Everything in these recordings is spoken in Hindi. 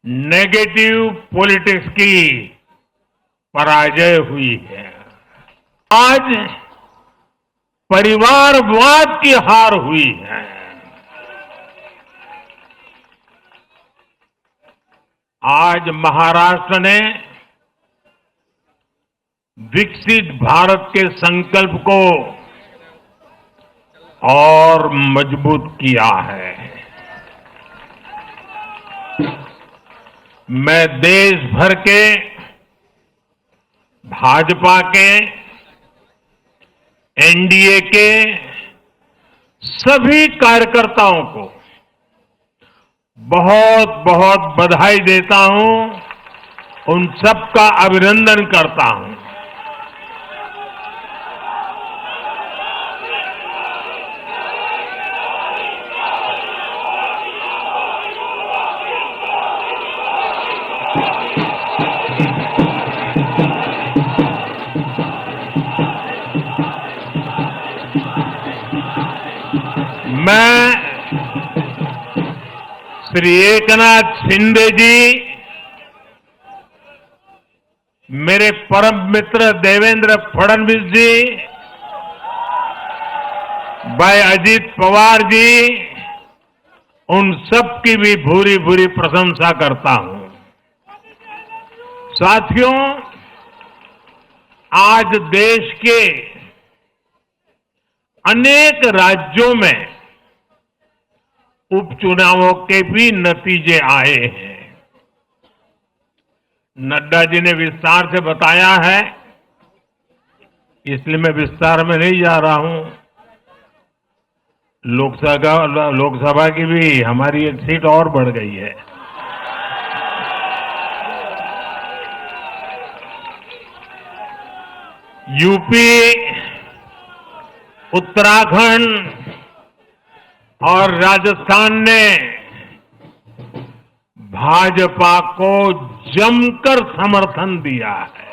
नेगेटिव पॉलिटिक्स की पराजय हुई है। आज परिवारवाद की हार हुई है। आज महाराष्ट्र ने विकसित भारत के संकल्प को और मजबूत किया है। मैं देश भर के भाजपा के, एनडीए के सभी कार्यकर्ताओं को बहुत बहुत बधाई देता हूं, उन सबका अभिनंदन करता हूं। मैं श्री एकनाथ शिंदे जी, मेरे परम मित्र देवेंद्र फडणवीस जी, भाई अजीत पवार जी, उन सब की भी भूरी भूरी प्रशंसा करता हूं। साथियों, आज देश के अनेक राज्यों में उपचुनावों के भी नतीजे आए हैं। नड्डा जी ने विस्तार से बताया है, इसलिए मैं विस्तार में नहीं जा रहा हूं। लोकसभा की भी हमारी एक सीट और बढ़ गई है। यूपी, उत्तराखंड और राजस्थान ने भाजपा को जमकर समर्थन दिया है।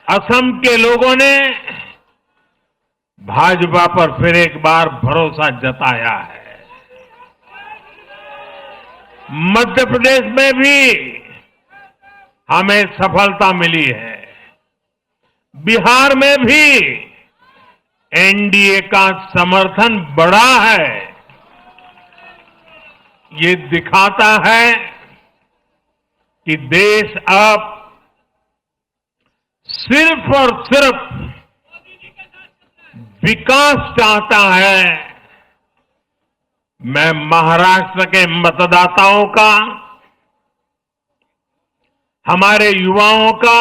असम के लोगों ने भाजपा पर फिर एक बार भरोसा जताया है। मध्य प्रदेश में भी हमें सफलता मिली है। बिहार में भी एनडीए का समर्थन बढ़ा है। ये दिखाता है कि देश अब सिर्फ और सिर्फ विकास चाहता है। मैं महाराष्ट्र के मतदाताओं का, हमारे युवाओं का,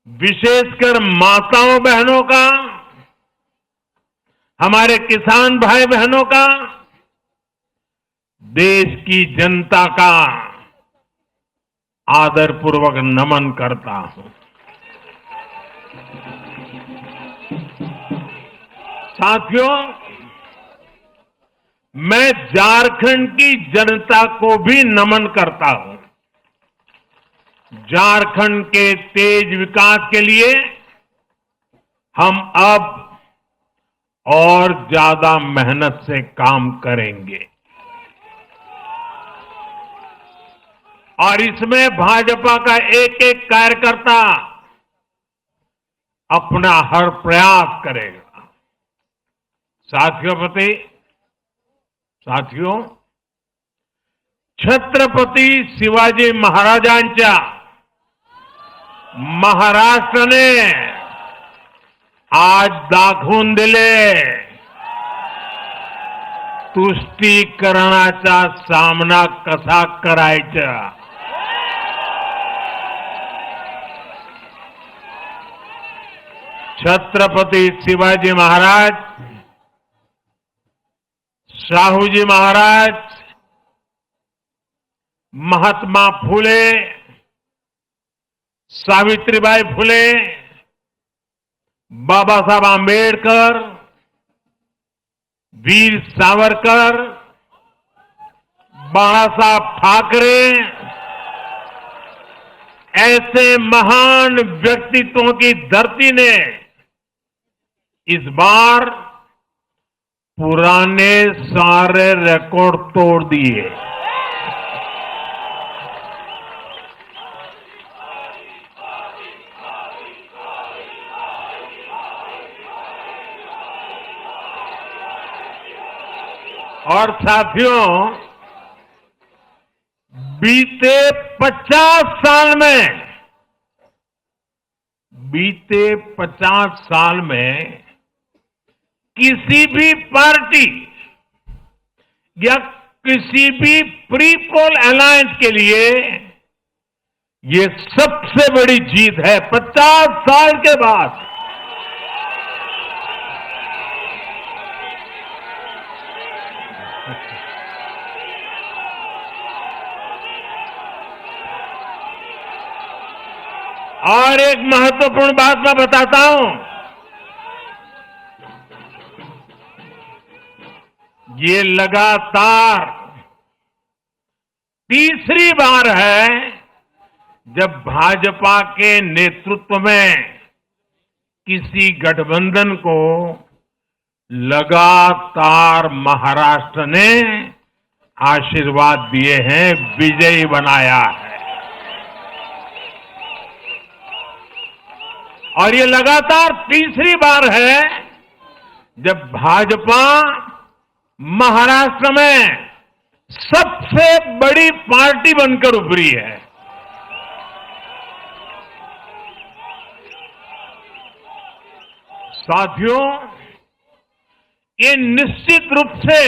विशेषकर माताओं बहनों का, हमारे किसान भाई बहनों का, देश की जनता का आदरपूर्वक नमन करता हूं। साथियों, मैं झारखंड की जनता को भी नमन करता हूं। झारखंड के तेज विकास के लिए हम अब और ज्यादा मेहनत से काम करेंगे और इसमें भाजपा का एक एक कार्यकर्ता अपना हर प्रयास करेगा। साथियों, छत्रपती शिवाजी महाराजांच्या महाराष्ट्र ने आज दाखवून दिले, तुष्टीकरणाचा सामना कसा करायचा। छत्रपती शिवाजी महाराज, शाहूजी महाराज, महात्मा फुले, सावित्रीबाई फुले, बाबा साहब आंबेडकर, वीर सावरकर, बाला साहब ठाकरे, ऐसे महान व्यक्तित्वों की धरती ने इस बार पुराने सारे रिकॉर्ड तोड़ दिए। और साथियों, बीते 50 साल में किसी भी पार्टी या किसी भी प्री पोल अलायंस के लिए ये सबसे बड़ी जीत है 50 साल के बाद। और एक महत्वपूर्ण बात मैं बताता हूं, ये लगातार तीसरी बार है जब भाजपा के नेतृत्व में किसी गठबंधन को लगातार महाराष्ट्र ने आशीर्वाद दिए हैं, विजयी बनाया है। और ये लगातार तीसरी बार है जब भाजपा महाराष्ट्र में सबसे बड़ी पार्टी बनकर उभरी है। साथियों, ये निश्चित रूप से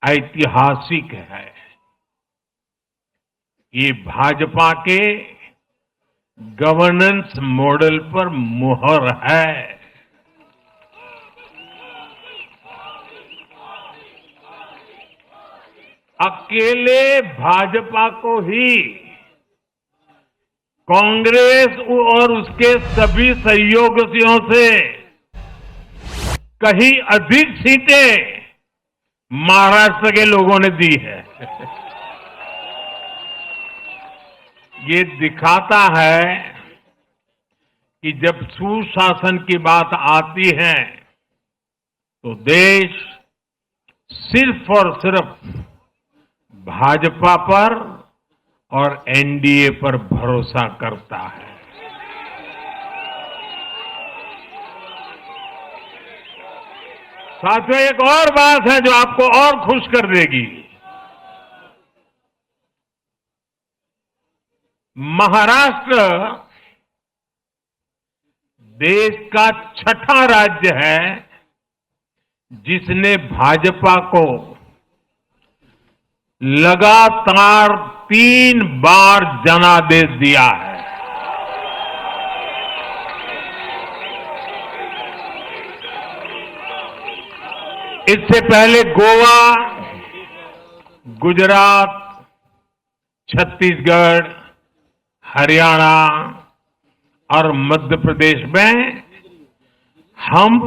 ऐतिहासिक है। ये भाजपा के गवर्नेंस मॉडल पर मुहर है। अकेले भाजपा को ही कांग्रेस और उसके सभी सहयोगियों से कहीं अधिक सीटें महाराष्ट्र के लोगों ने दी है। ये दिखाता है कि जब सुशासन की बात आती है तो देश सिर्फ और सिर्फ भाजपा पर और एनडीए पर भरोसा करता है। साथियों, एक और बात है जो आपको और खुश कर देगी। महाराष्ट्र देश का छठा राज्य है जिसने भाजपा को लगातार 3 बार जनादेश दिया है। इससे पहले गोवा, गुजरात, छत्तीसगढ़, हरियाणा और मध्य प्रदेश में हम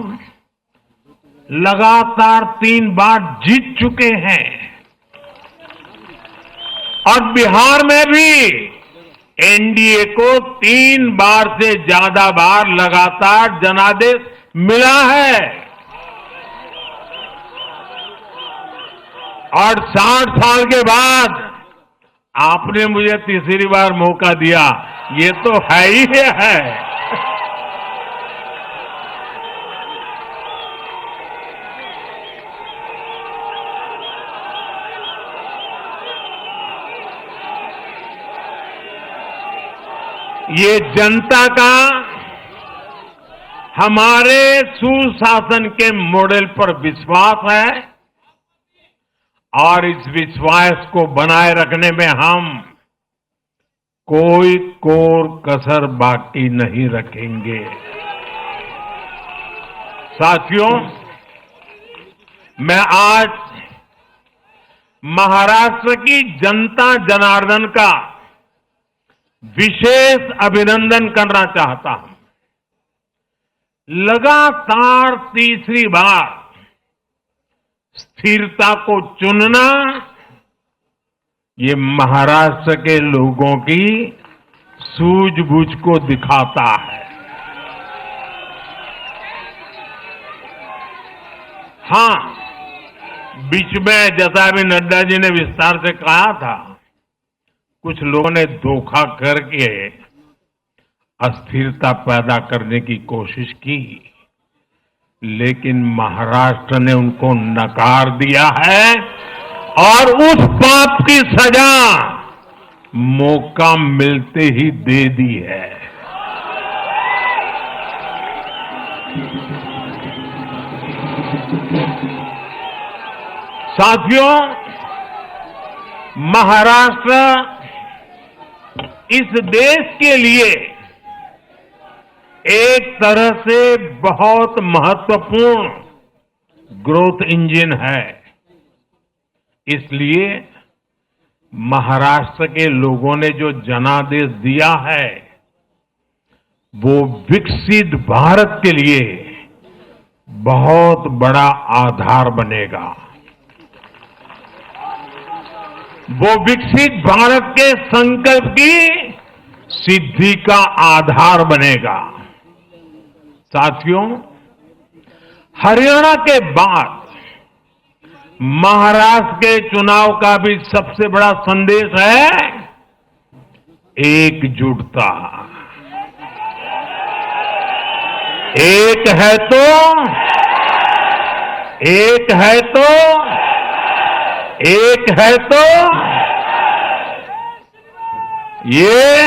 लगातार 3 बार जीत चुके हैं और बिहार में भी एनडीए को 3 बार से ज्यादा बार लगातार जनादेश मिला है। और 60 साल के बाद आपने मुझे तीसरी बार मौका दिया, ये तो है ही है। ये जनता का हमारे सुशासन के मॉडल पर विश्वास है और इस विश्वास को बनाए रखने में हम कोई कोर कसर बाकी नहीं रखेंगे। साथियों, मैं आज महाराष्ट्र की जनता जनार्दन का विशेष अभिनंदन करना चाहता हूं। लगातार तीसरी बार स्थिरता को चुनना ये महाराष्ट्र के लोगों की सूझबूझ को दिखाता है। हाँ, बीच में जैसा अभी नड्डा जी ने विस्तार से कहा था, कुछ लोगों ने धोखा करके अस्थिरता पैदा करने की कोशिश की, लेकिन महाराष्ट्र ने उनको नकार दिया है और उस पाप की सजा मौका मिलते ही दे दी है। साथियों, महाराष्ट्र इस देश के लिए एक तरह से बहुत महत्वपूर्ण ग्रोथ इंजन है। इसलिए महाराष्ट्र के लोगों ने जो जनादेश दिया है, वो विकसित भारत के लिए बहुत बड़ा आधार बनेगा। वो विकसित भारत के संकल्प की सिद्धि का आधार बनेगा। साथियों, हरियाणा के बाद महाराष्ट्र के चुनाव का भी सबसे बड़ा संदेश है एकजुटता। एक है तो एक है तो एक है तो ये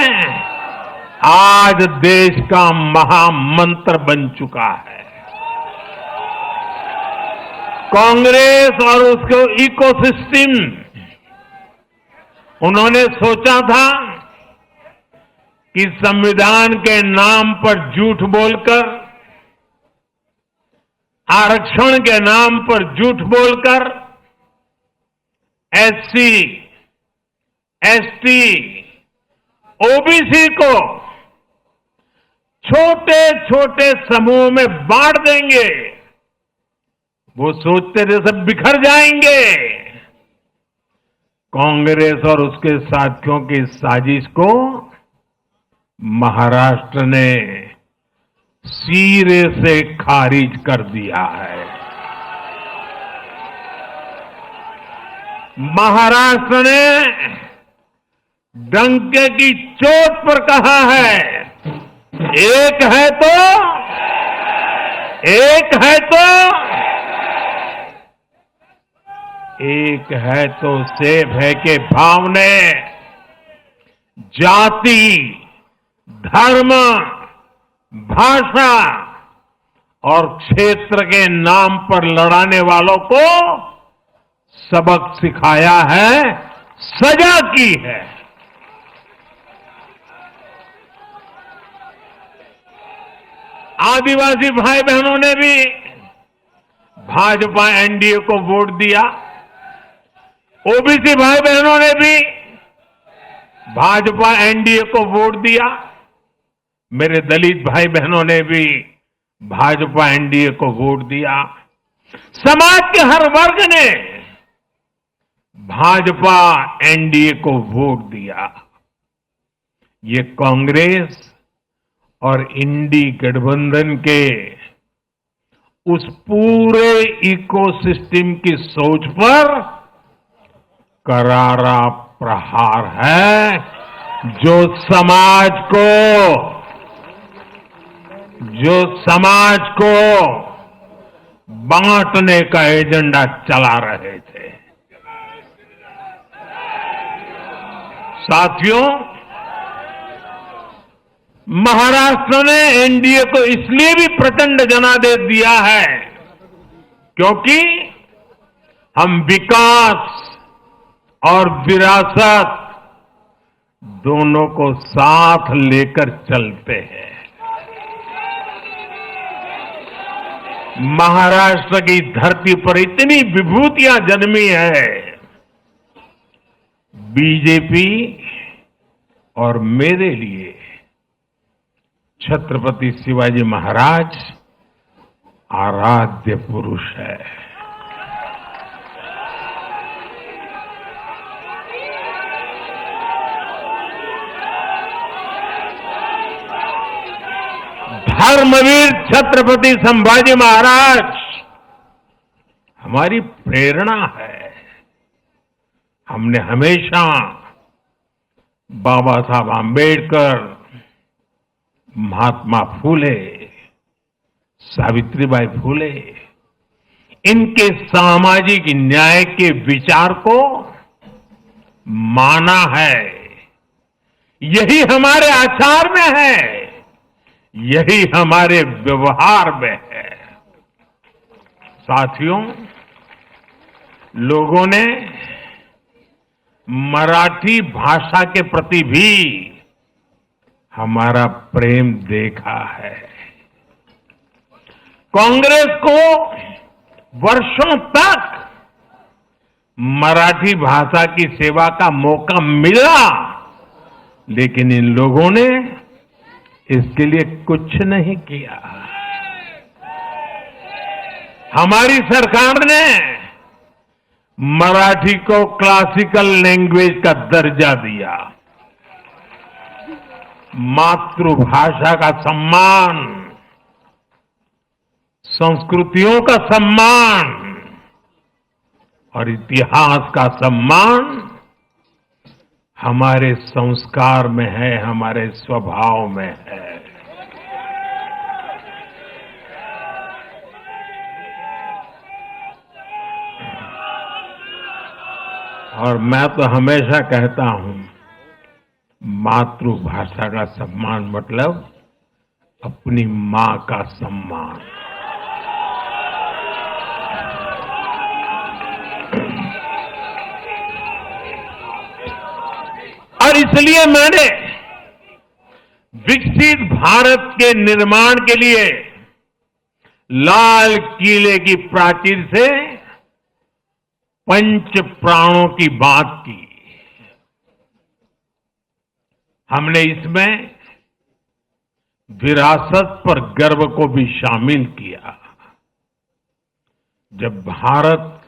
आज देश का महामंत्र बन चुका है। कांग्रेस और उसके इकोसिस्टम, उन्होंने सोचा था कि संविधान के नाम पर झूठ बोलकर, आरक्षण के नाम पर झूठ बोलकर एससी, एसटी, ओबीसी को छोटे छोटे समूह में बांट देंगे। वो सोचते थे सब बिखर जाएंगे। कांग्रेस और उसके साथियों की साजिश को महाराष्ट्र ने सिरे से खारिज कर दिया है। महाराष्ट्र ने डंके की चोट पर कहा है, एक है तो एक है तो एक है तो सेब है के भाव ने जाति, धर्म, भाषा और क्षेत्र के नाम पर लड़ाने वालों को सबक सिखाया है, सजा की है। आदिवासी भाई बहनों ने भी भाजपा एनडीए को वोट दिया। ओबीसी भाई बहनों ने भी भाजपा एनडीए को वोट दिया। मेरे दलित भाई बहनों ने भी भाजपा एनडीए को वोट दिया। समाज के हर वर्ग ने भाजपा एनडीए को वोट दिया। ये कांग्रेस और इंडी गठबंधन के उस पूरे इकोसिस्टम की सोच पर करारा प्रहार है, जो समाज को बांटने का एजेंडा चला रहे थे। साथियों, महाराष्ट्र ने एनडीए को इसलिए भी प्रचंड जनादेश दिया है क्योंकि हम विकास और विरासत दोनों को साथ लेकर चलते हैं। महाराष्ट्र की धरती पर इतनी विभूतियां जन्मी है। बीजेपी और मेरे लिए छत्रपति शिवाजी महाराज आराध्य पुरुष है। धर्मवीर छत्रपति संभाजी महाराज हमारी प्रेरणा है। हमने हमेशा बाबा साहब आम्बेडकर, महात्मा फूले, सावित्रीबाई फूले, इनके सामाजिक न्याय के विचार को माना है। यही हमारे आचार में है, यही हमारे व्यवहार में है। साथियों, लोगों ने मराठी भाषा के प्रति भी हमारा प्रेम देखा है। कांग्रेस को वर्षों तक मराठी भाषा की सेवा का मौका मिला, लेकिन इन लोगों ने इसके लिए कुछ नहीं किया। हमारी सरकार ने मराठी को क्लासिकल लैंग्वेज का दर्जा दिया। मातृभाषा का सम्मान, संस्कृतियों का सम्मान और इतिहास का सम्मान हमारे संस्कार में है, हमारे स्वभाव में है। और मैं तो हमेशा कहता हूं, मातृभाषा का सम्मान मतलब अपनी मां का सम्मान। और इसलिए मैंने विकसित भारत के निर्माण के लिए लाल किले की प्राचीर से पंच प्राणों की बात की। हमने इसमें विरासत पर गर्व को भी शामिल किया। जब भारत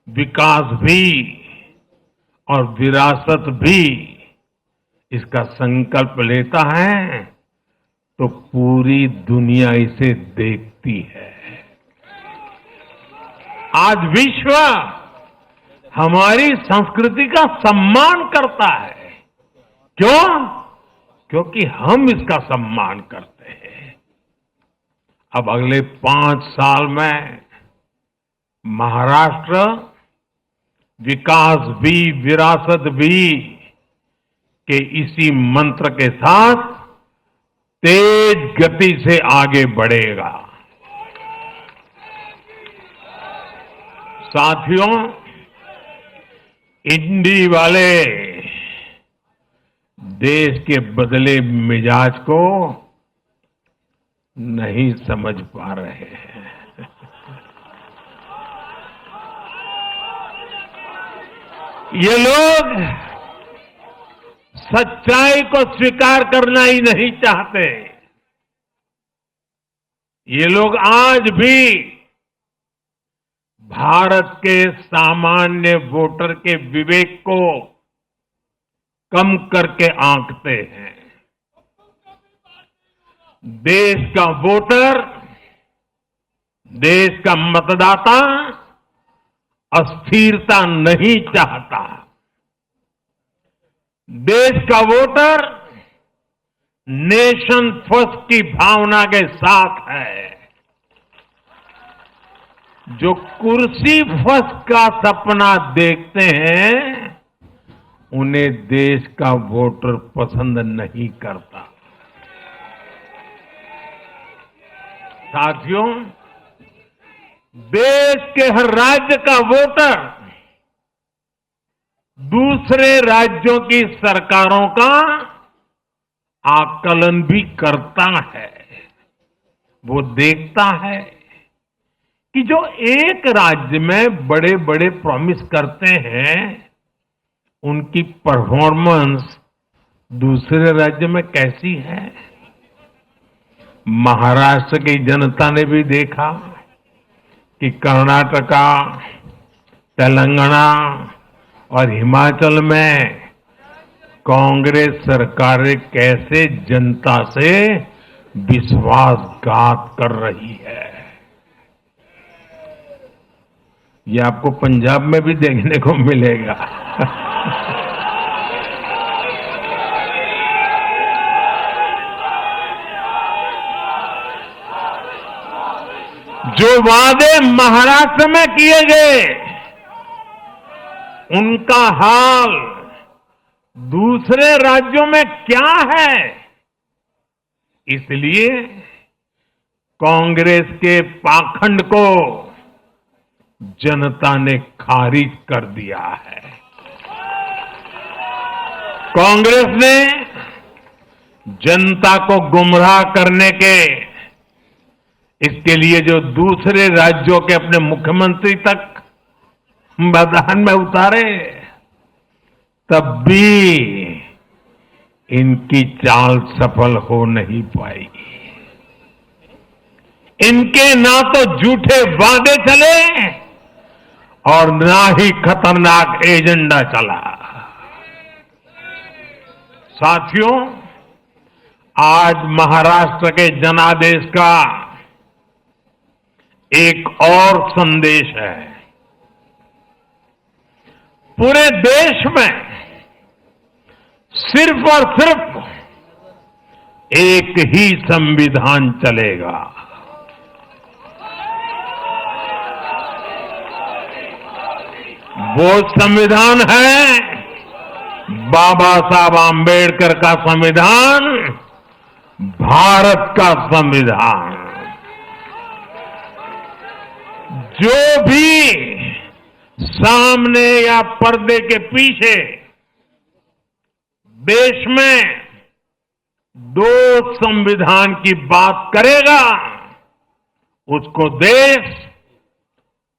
विकास भी और विरासत भी इसका संकल्प लेता है तो पूरी दुनिया इसे देखती है। आज विश्व हमारी संस्कृति का सम्मान करता है। क्यों? क्योंकि हम इसका सम्मान करते हैं। अब अगले 5 साल में महाराष्ट्र विकास भी विरासत भी के इसी मंत्र के साथ तेज गति से आगे बढ़ेगा। साथियों, इंडी वाले देश के बदले मिजाज को नहीं समझ पा रहे हैं। ये लोग सच्चाई को स्वीकार करना ही नहीं चाहते। ये लोग आज भी भारत के सामान्य वोटर के विवेक को कम करके आंकते हैं। देश का वोटर, देश का मतदाता अस्थिरता नहीं चाहता। देश का वोटर नेशन फर्स्ट की भावना के साथ है। जो कुर्सी फर्स्ट का सपना देखते हैं उन्हें देश का वोटर पसंद नहीं करता। साथियों, देश के हर राज्य का वोटर दूसरे राज्यों की सरकारों का आकलन भी करता है। वो देखता है कि जो एक राज्य में बड़े बड़े प्रॉमिस करते हैं उनकी परफॉर्मेंस दूसरे राज्य में कैसी है। महाराष्ट्र की जनता ने भी देखा कि कर्नाटका, तेलंगाना और हिमाचल में कांग्रेस सरकारें कैसे जनता से विश्वासघात कर रही है। ये आपको पंजाब में भी देखने को मिलेगा। जो वादे महाराष्ट्र में किए गए, उनका हाल दूसरे राज्यों में क्या है? इसलिए कांग्रेस के पाखंड को जनता ने खारिज कर दिया है। कांग्रेस ने जनता को गुमराह करने के, इसके लिए जो दूसरे राज्यों के अपने मुख्यमंत्री तक मैदान में उतारे, तब भी इनकी चाल सफल हो नहीं पाई। इनके ना तो झूठे वादे चले और ना ही खतरनाक एजेंडा चला। साथियों, आज महाराष्ट्र के जनादेश का एक और संदेश है। पूरे देश में सिर्फ और सिर्फ एक ही संविधान चलेगा। वो संविधान है बाबा साहब आम्बेडकर का संविधान, भारत का संविधान। जो भी सामने या पर्दे के पीछे देश में दो संविधान की बात करेगा, उसको देश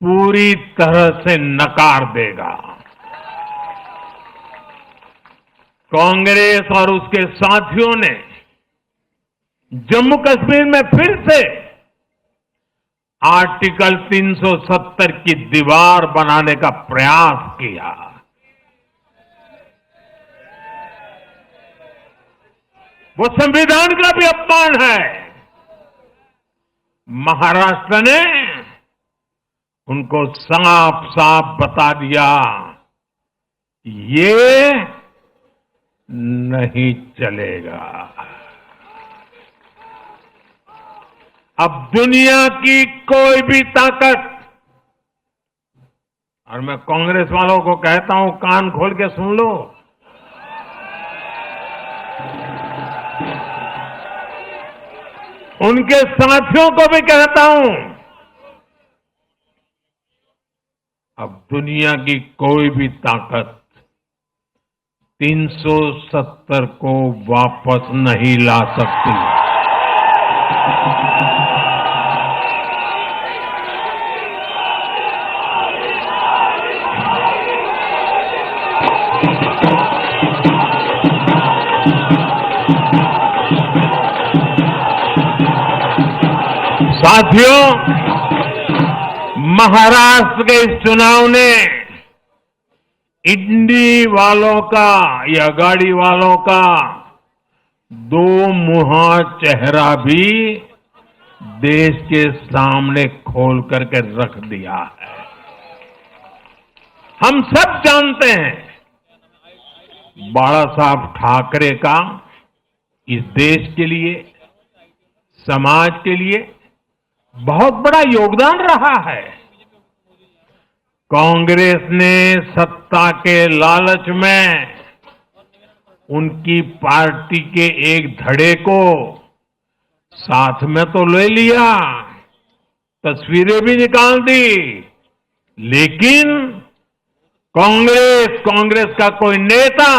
पूरी तरह से नकार देगा। कांग्रेस और उसके साथियों ने जम्मू कश्मीर में फिर से आर्टिकल 370 की दीवार बनाने का प्रयास किया। वो संविधान का भी अपमान है। महाराष्ट्र ने उनको साफ साफ बता दिया, ये नहीं चलेगा। अब दुनिया की कोई भी ताकत, और मैं कांग्रेस वालों को कहता हूं, कान खोल के सुन लो, उनके साथियों को भी कहता हूं, अब दुनिया की कोई भी ताकत 370 को वापस नहीं ला सकती। साथियों, महाराष्ट्र के इस चुनाव ने इंडी वालों का या गाड़ी वालों का दो मुहा चेहरा भी देश के सामने खोल करके रख दिया है। हम सब जानते हैं, बाला साहब ठाकरे का इस देश के लिए, समाज के लिए बहुत बड़ा योगदान रहा है। कांग्रेस ने सत्ता के लालच में उनकी पार्टी के एक धड़े को साथ में तो ले लिया, तस्वीरें भी निकाल दी, लेकिन कांग्रेस का कोई नेता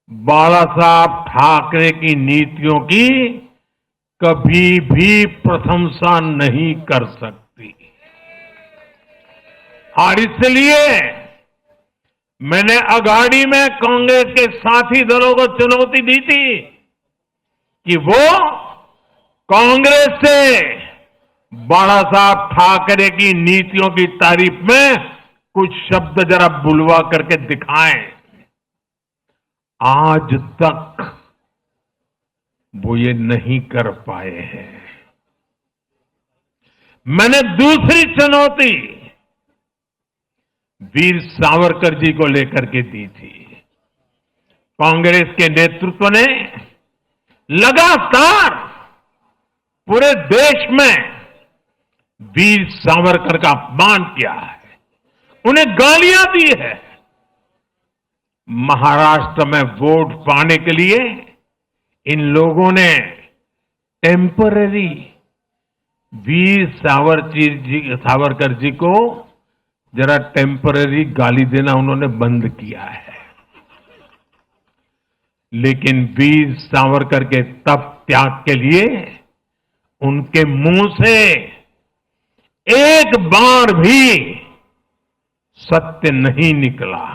बाला साहब ठाकरे की नीतियों की कभी भी प्रशंसा नहीं कर सकती। और इसलिए मैंने अघाड़ी में कांग्रेस के साथी दलों को चुनौती दी थी कि वो कांग्रेस से बाला साहब ठाकरे की नीतियों की तारीफ में कुछ शब्द जरा बुलवा करके दिखाएं। आज तक वो ये नहीं कर पाए हैं। मैंने दूसरी चुनौती वीर सावरकर जी को लेकर के दी थी। कांग्रेस के नेतृत्व ने लगातार पूरे देश में वीर सावरकर का अपमान किया है, उन्हें गालियां दी है। महाराष्ट्र में वोट पाने के लिए इन लोगों ने टेम्पररी वीर सावरकर जी को जरा टेम्पररी गाली देना उन्होंने बंद किया है। लेकिन वीर सावरकर के तप त्याग के लिए उनके मुंह से एक बार भी सत्य नहीं निकला,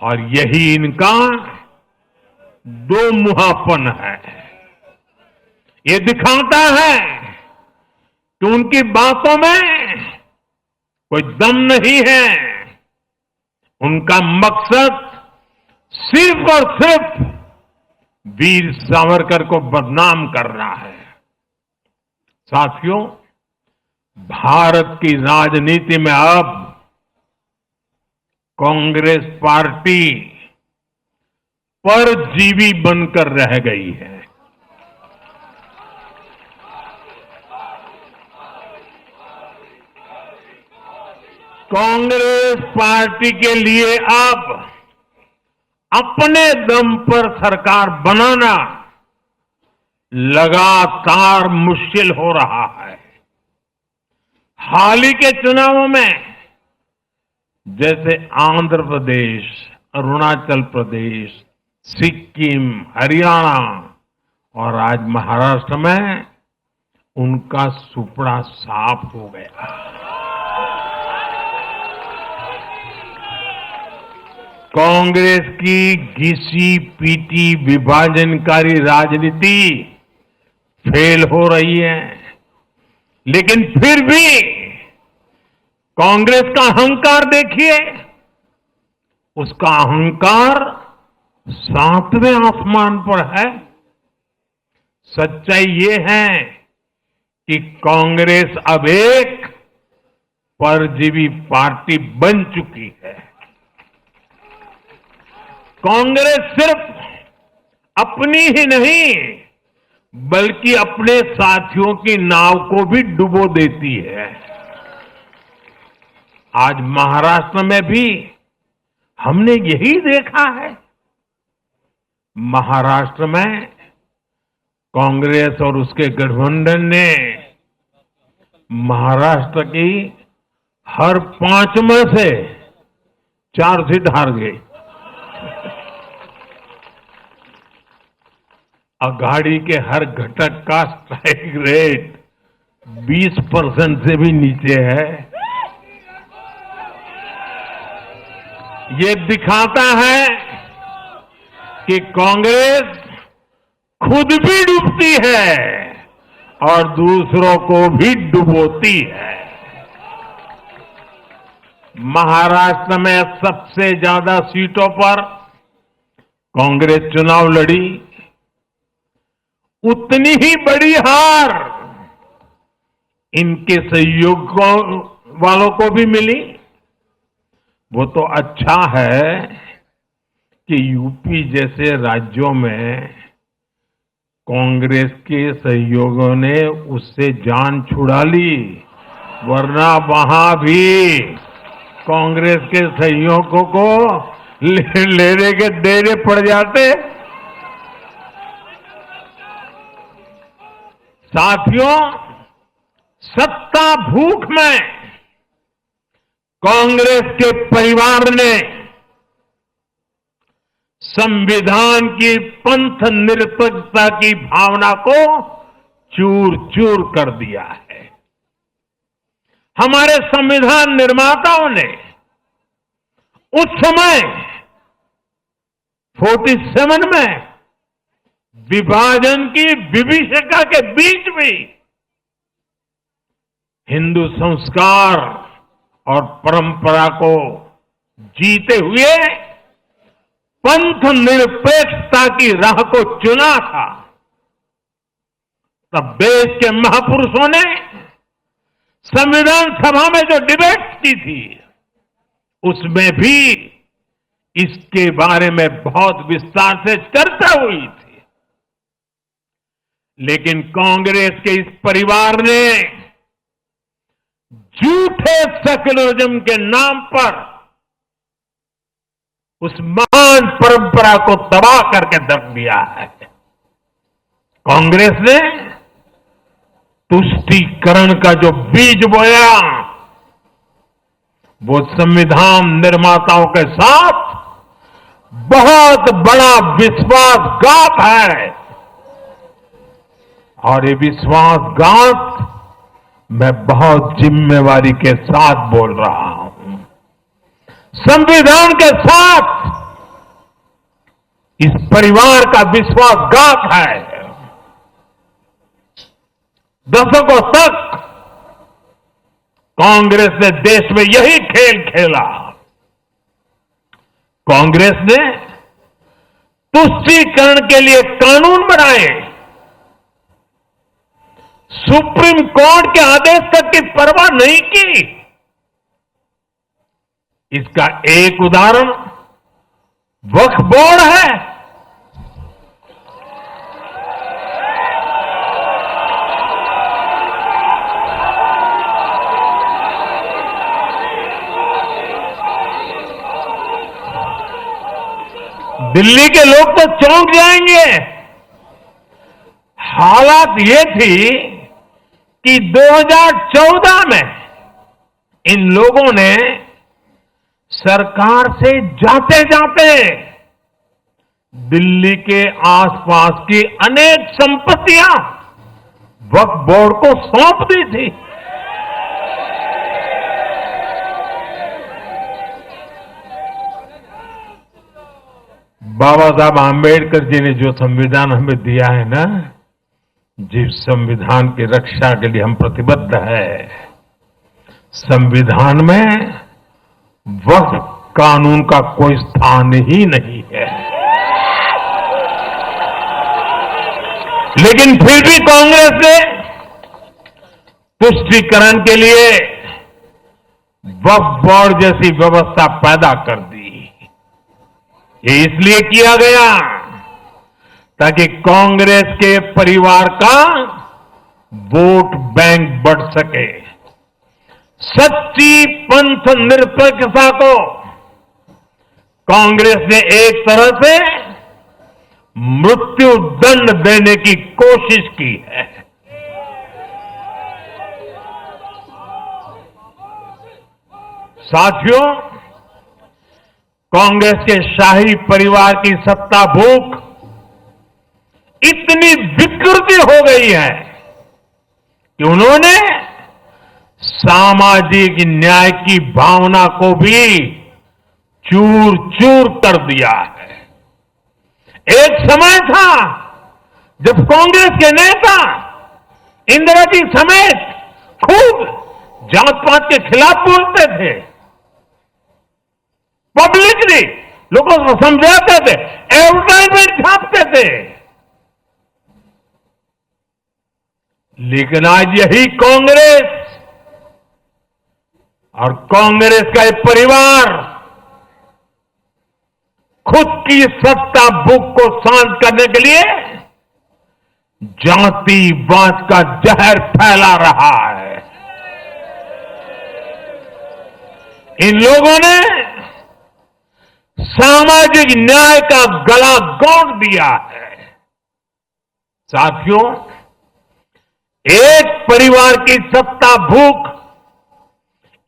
और यही इनका दो मुहापन है। ये दिखाता है कि उनकी बातों में कोई दम नहीं है। उनका मकसद सिर्फ और सिर्फ वीर सावरकर को बदनाम करना है। साथियों, भारत की राजनीति में अब कांग्रेस पार्टी परजीवी बनकर रह गई है। कांग्रेस पार्टी के लिए अब अपने दम पर सरकार बनाना लगातार मुश्किल हो रहा है। हाल ही के चुनावों में जैसे आंध्र प्रदेश, अरुणाचल प्रदेश, सिक्किम, हरियाणा और आज महाराष्ट्र में उनका सुपड़ा साफ हो गया। कांग्रेस की घिसी पीटी विभाजनकारी राजनीति फेल हो रही है, लेकिन फिर भी कांग्रेस का अहंकार देखिए। उसका अहंकार 7वें आसमान पर है। सच्चाई ये है कि कांग्रेस अब एक परजीवी पार्टी बन चुकी है। कांग्रेस सिर्फ अपनी ही नहीं बल्कि अपने साथियों की नाव को भी डुबो देती है। आज महाराष्ट्र में भी हमने यही देखा है। महाराष्ट्र में कांग्रेस और उसके गठबंधन ने महाराष्ट्र की हर 5 में से 4 सीट हार गई। अघाड़ी के हर घटक का स्ट्राइक रेट 20% से भी नीचे है। ये दिखाता है कि कांग्रेस खुद भी डूबती है और दूसरों को भी डुबोती है। महाराष्ट्र में सबसे ज्यादा सीटों पर कांग्रेस चुनाव लड़ी। उतनी ही बड़ी हार इनके सहयोगियों वालों को भी मिली। वो तो अच्छा है कि यूपी जैसे राज्यों में कांग्रेस के सहयोगियों ने उससे जान छुड़ा ली, वरना वहां भी कांग्रेस के सहयोगियों को लेने के देने पड़ जाते। साथियों, सत्ता भूख में कांग्रेस के परिवार ने संविधान की पंथ निरपेक्षता की भावना को चूर चूर कर दिया है। हमारे संविधान निर्माताओं ने उस समय 47 में विभाजन की विभीषिका के बीच भी हिंदू संस्कार और परंपरा को जीते हुए पंथ निरपेक्षता की राह को चुना था। तब देश के महापुरुषों ने संविधान सभा में जो डिबेट की थी उसमें भी इसके बारे में बहुत विस्तार से चर्चा हुई थी। लेकिन कांग्रेस के इस परिवार ने झूठे सेक्युलरिज्म के नाम पर उस महान परंपरा को तबाह करके रख दिया है। कांग्रेस ने तुष्टीकरण का जो बीज बोया वो संविधान निर्माताओं के साथ बहुत बड़ा विश्वासघात है। और ये विश्वासघात मैं बहुत जिम्मेवारी के साथ बोल रहा हूं। संविधान के साथ इस परिवार का विश्वासघात है। दशकों तक कांग्रेस ने देश में यही खेल खेला। कांग्रेस ने तुष्टीकरण के लिए कानून बनाए, सुप्रीम कोर्ट के आदेश तक की परवाह नहीं की। इसका एक उदाहरण वक्फ बोर्ड है। दिल्ली के लोग तो चौंक जाएंगे। हालात ये थी कि 2014 में इन लोगों ने सरकार से जाते जाते दिल्ली के आसपास की अनेक संपत्तियां वक्फ बोर्ड को सौंप दी थी। बाबा साहब आंबेडकर जी ने जो संविधान हमें दिया है ना, जिस संविधान की रक्षा के लिए हम प्रतिबद्ध है, संविधान में वक्फ कानून का कोई स्थान ही नहीं है। लेकिन फिर भी कांग्रेस ने तुष्टीकरण के लिए वक्फ बोर्ड जैसी व्यवस्था पैदा कर दी। ये इसलिए किया गया ताकि कांग्रेस के परिवार का वोट बैंक बढ़ सके। सच्ची पंथ निरपेक्षता को कांग्रेस ने एक तरह से मृत्यु दंड देने की कोशिश की है। साथियों, कांग्रेस के शाही परिवार की सत्ता भूख इतनी विकृति हो गई है कि उन्होंने सामाजिक न्याय की भावना को भी चूर चूर कर दिया है। एक समय था जब कांग्रेस के नेता इंदिरा जी समेत खूब जात पात के खिलाफ बोलते थे, पब्लिकली लोगों को समझाते थे, एडवर्टाइजमेंट छापते थे। लेकिन आज यही कांग्रेस और कांग्रेस का एक परिवार खुद की सत्ता भूख को शांत करने के लिए जातिवाद का जहर फैला रहा है। इन लोगों ने सामाजिक न्याय का गला घोंट दिया है। साथियों, एक परिवार की सत्ता भूख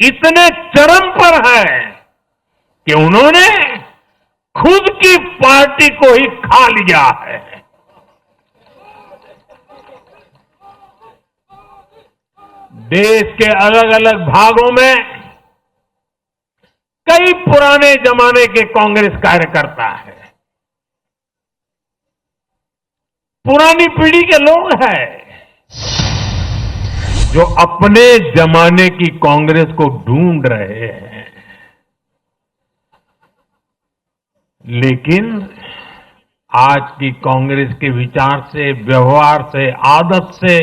इतने चरम पर है कि उन्होंने खुद की पार्टी को ही खा लिया है। देश के अलग अलग भागों में कई पुराने जमाने के कांग्रेस कार्यकर्ता हैं, पुरानी पीढ़ी के लोग हैं जो अपने जमाने की कांग्रेस को ढूंढ रहे हैं। लेकिन आज की कांग्रेस के विचार से, व्यवहार से, आदत से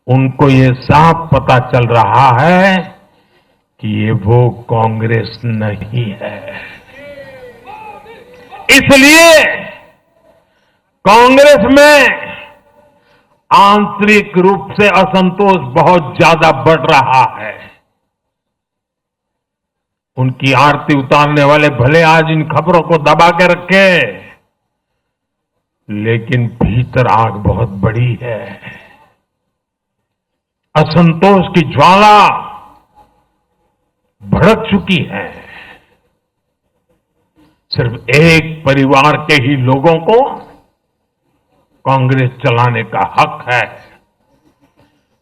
उनको ये साफ पता चल रहा है कि ये वो कांग्रेस नहीं है। इसलिए कांग्रेस में आंतरिक रूप से असंतोष बहुत ज्यादा बढ़ रहा है। उनकी आरती उतारने वाले भले आज इन खबरों को दबा के रखे, लेकिन भीतर आग बहुत बड़ी है। असंतोष की ज्वाला भड़क चुकी है। सिर्फ एक परिवार के ही लोगों को कांग्रेस चलाने का हक है।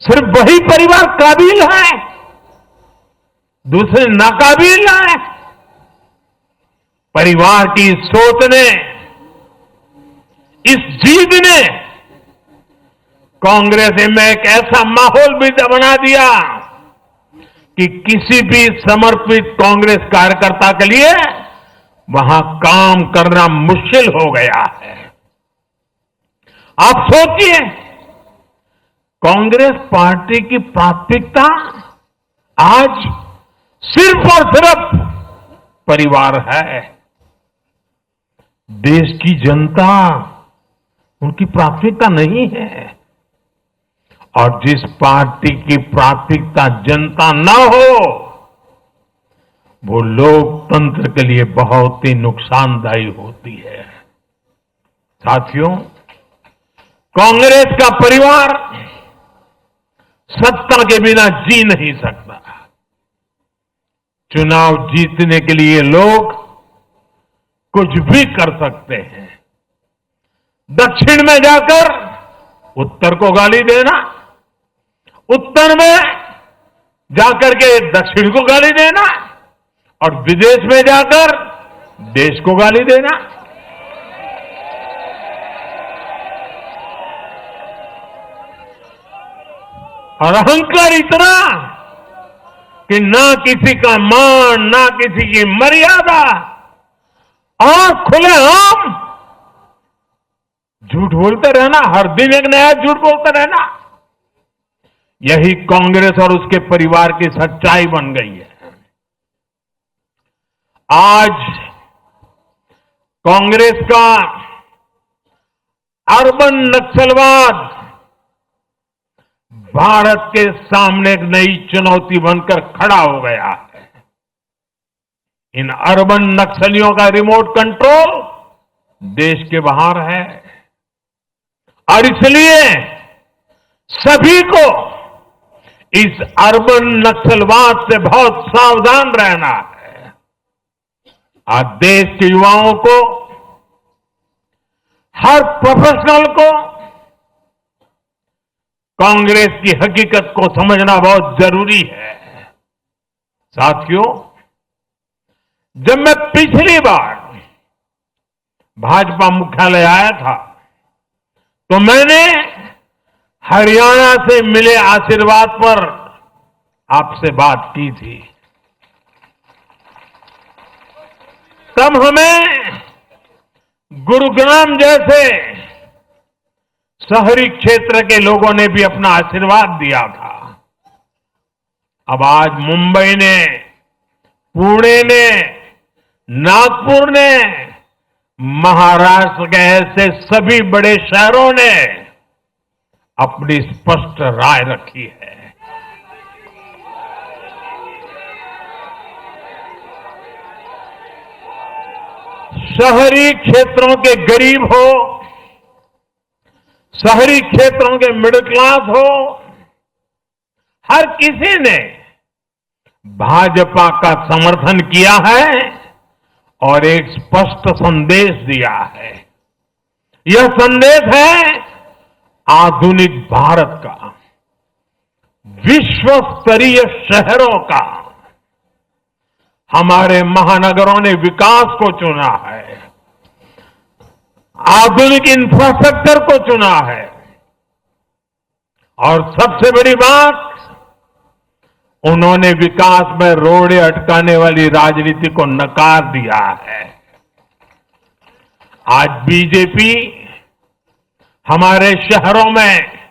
सिर्फ वही परिवार काबिल है, दूसरे नाकाबिल हैं। परिवार की इस सोच ने, इस जीत ने कांग्रेस में एक ऐसा माहौल भी बना दिया कि किसी भी समर्पित कांग्रेस कार्यकर्ता के लिए वहां काम करना मुश्किल हो गया है। आप सोचिए, कांग्रेस पार्टी की प्राथमिकता आज सिर्फ और सिर्फ परिवार है। देश की जनता उनकी प्राथमिकता नहीं है। और जिस पार्टी की प्राथमिकता जनता न हो, वो लोकतंत्र के लिए बहुत ही नुकसानदायी होती है। साथियों, कांग्रेस का परिवार सत्ता के बिना जी नहीं सकता। चुनाव जीतने के लिए लोग कुछ भी कर सकते हैं। दक्षिण में जाकर उत्तर को गाली देना, उत्तर में जाकर के दक्षिण को गाली देना, और विदेश में जाकर देश को गाली देना। और अहंकार इतना कि ना किसी का मान, ना किसी की मर्यादा, और खुलेआम झूठ बोलते रहना, हर दिन एक नया झूठ बोलते रहना। यही कांग्रेस और उसके परिवार की सच्चाई बन गई है। आज कांग्रेस का अर्बन नक्सलवाद भारत के सामने एक नई चुनौती बनकर खड़ा हो गया है। इन अर्बन नक्सलियों का रिमोट कंट्रोल देश के बाहर है, और इसलिए सभी को इस अर्बन नक्सलवाद से बहुत सावधान रहना है। आज देश के युवाओं को, हर प्रोफेशनल को कांग्रेस की हकीकत को समझना बहुत जरूरी है। साथियों, जब मैं पिछली बार भाजपा मुख्यालय आया था, तो मैंने हरियाणा से मिले आशीर्वाद पर आपसे बात की थी। तब हमें गुरुग्राम जैसे शहरी क्षेत्र के लोगों ने भी अपना आशीर्वाद दिया था। अब आज मुंबई ने, पुणे ने, नागपुर ने, महाराष्ट्र के ऐसे सभी बड़े शहरों ने अपनी स्पष्ट राय रखी है। शहरी क्षेत्रों के गरीब हो, शहरी क्षेत्रों के मिडिल क्लास हो, हर किसी ने भाजपा का समर्थन किया है और एक स्पष्ट संदेश दिया है। यह संदेश है आधुनिक भारत का, विश्व स्तरीय शहरों का। हमारे महानगरों ने विकास को चुना है, आधुनिक इंफ्रास्ट्रक्चर को चुना है, और सबसे बड़ी बात, उन्होंने विकास में रोड़े अटकाने वाली राजनीति को नकार दिया है। आज बीजेपी हमारे शहरों में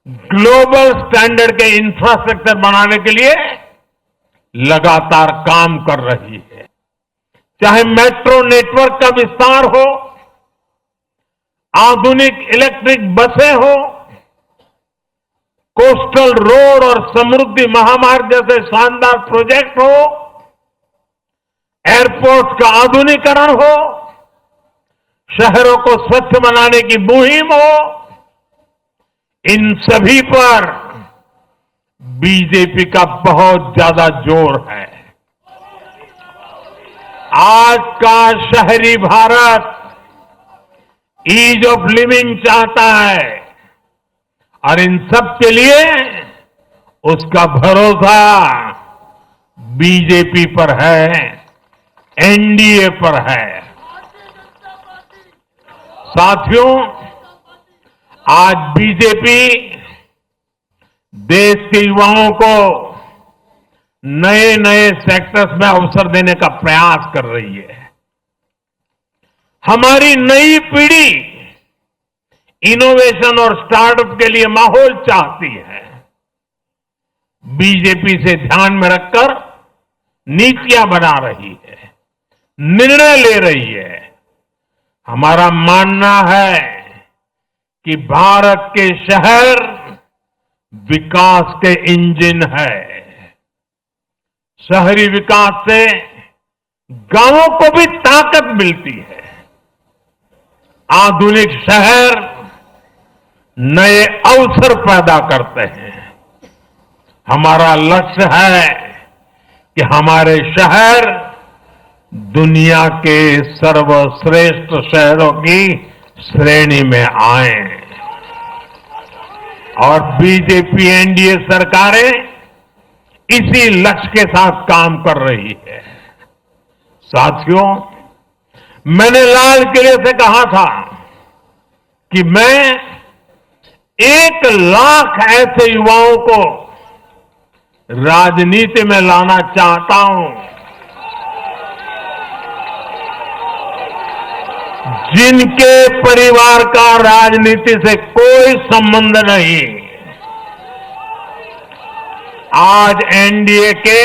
ग्लोबल स्टैंडर्ड के इंफ्रास्ट्रक्चर बनाने के लिए लगातार काम कर रही है। चाहे मेट्रो नेटवर्क का विस्तार हो, आधुनिक इलेक्ट्रिक बसें हो, कोस्टल रोड और समृद्धि महामार्ग जैसे शानदार प्रोजेक्ट हो, एयरपोर्ट का आधुनिकीकरण हो, शहरों को स्वच्छ बनाने की मुहिम हो, इन सभी पर बीजेपी का बहुत ज्यादा जोर है। आज का शहरी भारत ईज ऑफ लिविंग चाहता है और इन सब के लिए उसका भरोसा बीजेपी पर है, एनडीए पर है। साथियों, आज बीजेपी देश के युवाओं को नए नए सेक्टर्स में अवसर देने का प्रयास कर रही है। हमारी नई पीढ़ी इनोवेशन और स्टार्टअप के लिए माहौल चाहती है। बीजेपी से ध्यान में रखकर नीतियां बना रही है, निर्णय ले रही है। हमारा मानना है कि भारत के शहर विकास के इंजन है। शहरी विकास से गांवों को भी ताकत मिलती है। आधुनिक शहर नए अवसर पैदा करते हैं। हमारा लक्ष्य है कि हमारे शहर दुनिया के सर्वश्रेष्ठ शहरों की श्रेणी में आए और बीजेपी एनडीए सरकारें इसी लक्ष्य के साथ काम कर रही है। साथियों, मैंने लाल किले से कहा था कि मैं 1,00,000 ऐसे युवाओं को राजनीति में लाना चाहता हूं जिनके परिवार का राजनीति से कोई संबंध नहीं। आज एनडीए के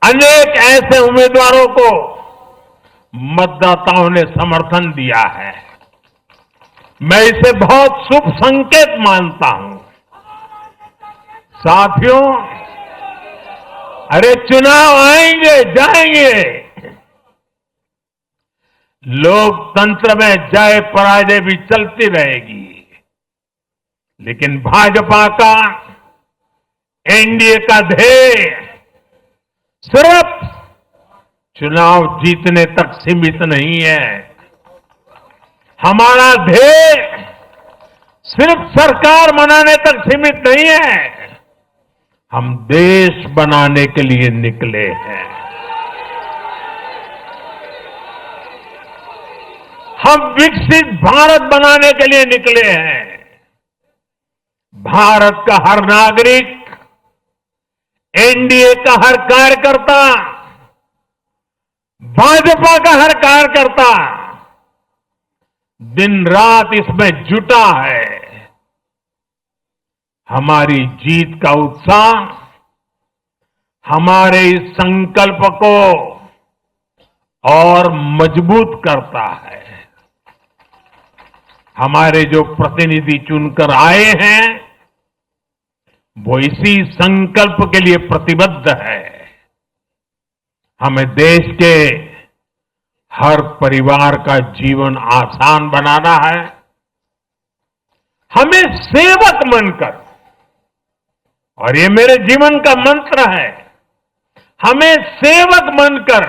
अनेक ऐसे उम्मीदवारों को मतदाताओं ने समर्थन दिया है। मैं इसे बहुत शुभ संकेत मानता हूं। साथियों, अरे चुनाव आएंगे जाएंगे, लोकतंत्र में जय पराजय भी चलती रहेगी, लेकिन भाजपा का एनडीए का ध्येय सिर्फ चुनाव जीतने तक सीमित नहीं है। हमारा ध्येय सिर्फ सरकार बनाने तक सीमित नहीं है। हम देश बनाने के लिए निकले हैं। हम विकसित भारत बनाने के लिए निकले हैं। भारत का हर नागरिक, एनडीए का हर कार्यकर्ता, भाजपा का हर कार्यकर्ता दिन रात इसमें जुटा है। हमारी जीत का उत्साह हमारे इस संकल्प को और मजबूत करता है। हमारे जो प्रतिनिधि चुनकर आए हैं वो इसी संकल्प के लिए प्रतिबद्ध है। हमें देश के हर परिवार का जीवन आसान बनाना है। हमें सेवक बनकर, और ये मेरे जीवन का मंत्र है, हमें सेवक बनकर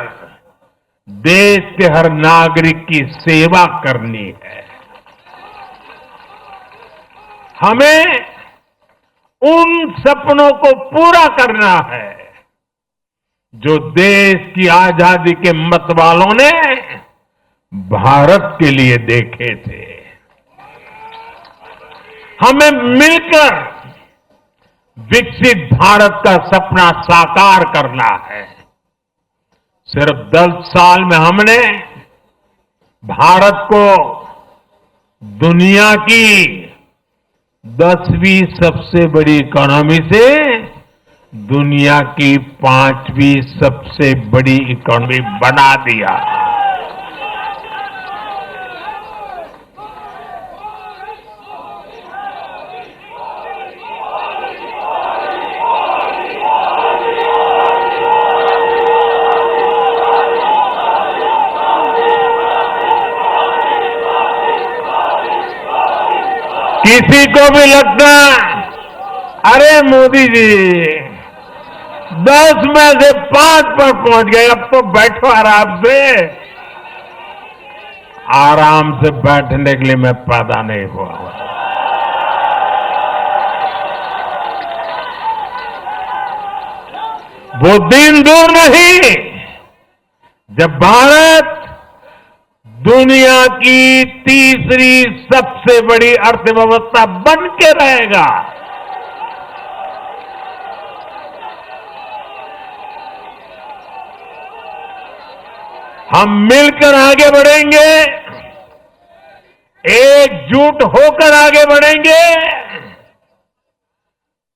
देश के हर नागरिक की सेवा करनी है। हमें उन सपनों को पूरा करना है जो देश की आजादी के मतवालों ने भारत के लिए देखे थे। हमें मिलकर विकसित भारत का सपना साकार करना है। सिर्फ 10 साल में हमने भारत को दुनिया की 10वीं सबसे बड़ी इकोनॉमी से दुनिया की 5वीं सबसे बड़ी इकोनॉमी बना दिया। किसी को भी लगता अरे मोदी जी 10 में से 5 पर पहुंच गए, अब तो बैठो आराम से। आराम से बैठने के लिए मैं पैदा नहीं हुआ। वो दिन दूर नहीं जब भारत दुनिया की तीसरी सबसे बड़ी अर्थव्यवस्था बन के रहेगा। हम मिलकर आगे बढ़ेंगे, एकजुट होकर आगे बढ़ेंगे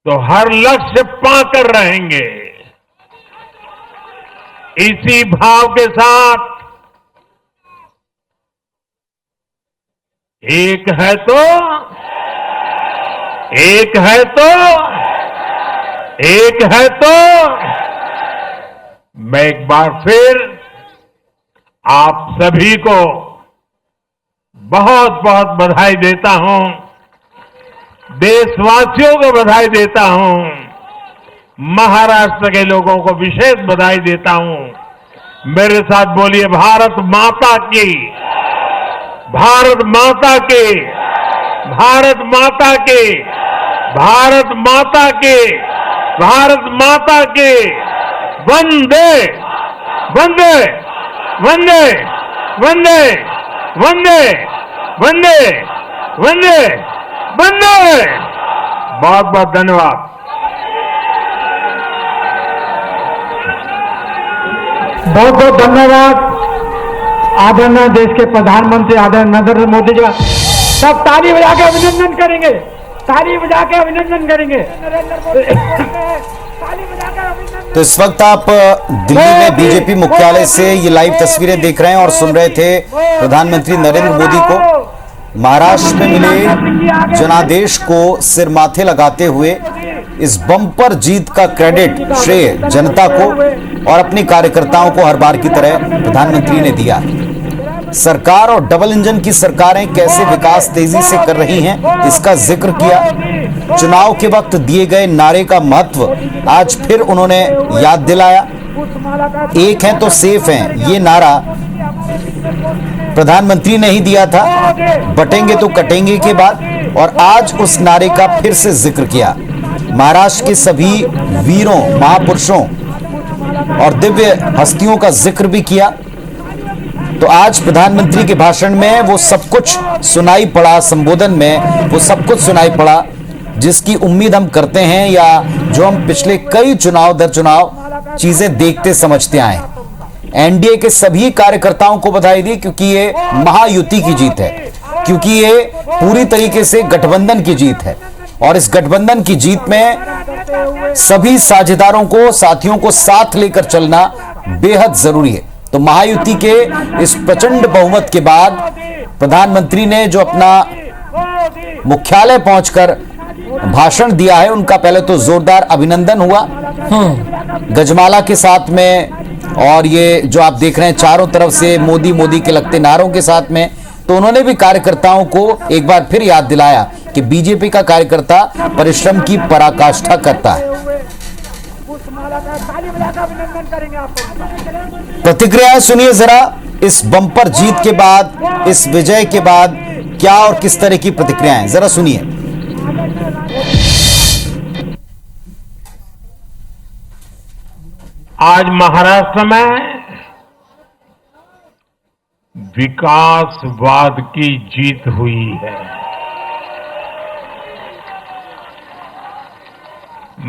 तो हर लक्ष्य पाकर रहेंगे। इसी भाव के साथ एक है तो मैं एक बार फिर आप सभी को बहुत बहुत बधाई देता हूं, देशवासियों को बधाई देता हूं, महाराष्ट्र के लोगों को विशेष बधाई देता हूं। मेरे साथ बोलिए भारत माता की, भारत माता की, भारत माता की, भारत माता की, भारत माता की। वंदे वंदे वंदे वंदे वंदे वंदे वंदे वंदे। बहुत बहुत धन्यवाद। बहुत बहुत धन्यवाद आदरणीय देश के प्रधानमंत्री आदरणीय नरेंद्र मोदी जी का। सब ताली बजा के अभिनंदन करेंगे, ताली बजा के अभिनंदन करेंगे। तो इस वक्त आप दिल्ली में बीजेपी मुख्यालय से ये लाइव तस्वीरें देख रहे हैं और सुन रहे थे प्रधानमंत्री नरेंद्र मोदी को महाराष्ट्र में मिले जनादेश को सिर माथे लगाते हुए इस बम्पर जीत का क्रेडिट श्रेय जनता को और अपने कार्यकर्ताओं को हर बार की तरह प्रधानमंत्री ने दिया। सरकार और डबल इंजन की सरकारें कैसे विकास तेजी से कर रही हैं, इसका जिक्र किया। चुनाव के वक्त दिए गए नारे का महत्व आज फिर उन्होंने याद दिलाया। एक है तो सेफ हैं, ये नारा प्रधानमंत्री ने ही दिया था बटेंगे तो कटेंगे के बाद, और आज उस नारे का फिर से जिक्र किया। महाराष्ट्र के सभी वीरों, महापुरुषों और दिव्य हस्तियों का जिक्र भी किया। तो आज प्रधानमंत्री के भाषण में वो सब कुछ सुनाई पड़ा, संबोधन में वो सब कुछ सुनाई पड़ा जिसकी उम्मीद हम करते हैं या जो हम पिछले कई चुनाव दर चुनाव चीजें देखते समझते आए। एनडीए के सभी कार्यकर्ताओं को बधाई दी क्योंकि ये महायुति की जीत है, क्योंकि ये पूरी तरीके से गठबंधन की जीत है और इस गठबंधन की जीत में सभी साझेदारों को, साथियों को साथ लेकर चलना बेहद जरूरी है। तो महायुति के इस प्रचंड बहुमत के बाद प्रधानमंत्री ने जो अपना मुख्यालय पहुंचकर भाषण दिया है, उनका पहले तो जोरदार अभिनंदन हुआ गजमाला के साथ में, और ये जो आप देख रहे हैं चारों तरफ से मोदी मोदी के लगते नारों के साथ में। तो उन्होंने भी कार्यकर्ताओं को एक बार फिर याद दिलाया कि बीजेपी का कार्यकर्ता परिश्रम की पराकाष्ठा करता है। प्रतिक्रियाएं सुनिए जरा इस बम्पर जीत के बाद, इस विजय के बाद क्या और किस तरह की प्रतिक्रियाएं, जरा सुनिए। आज महाराष्ट्र में विकासवाद की जीत हुई है।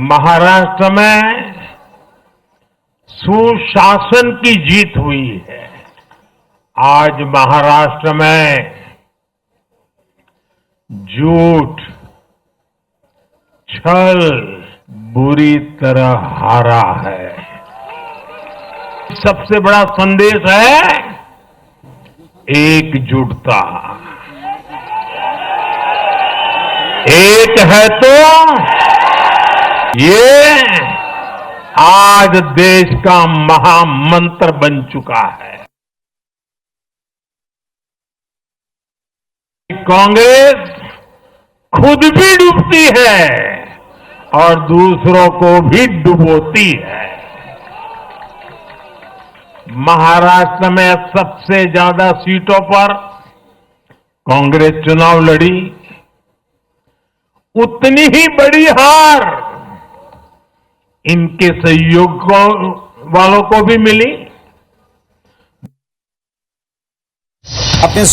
महाराष्ट्र में सुशासन की जीत हुई है। आज महाराष्ट्र में झूठ, छल बुरी तरह हारा है। सबसे बड़ा संदेश है एकजुटता। एक है तो ये आज देश का महामंत्र बन चुका है। कांग्रेस खुद भी डूबती है और दूसरों को भी डुबोती है। महाराष्ट्र में सबसे ज्यादा सीटों पर कांग्रेस चुनाव लड़ी, उतनी ही बड़ी हार इनके सहयोग वालों को भी मिली। अपने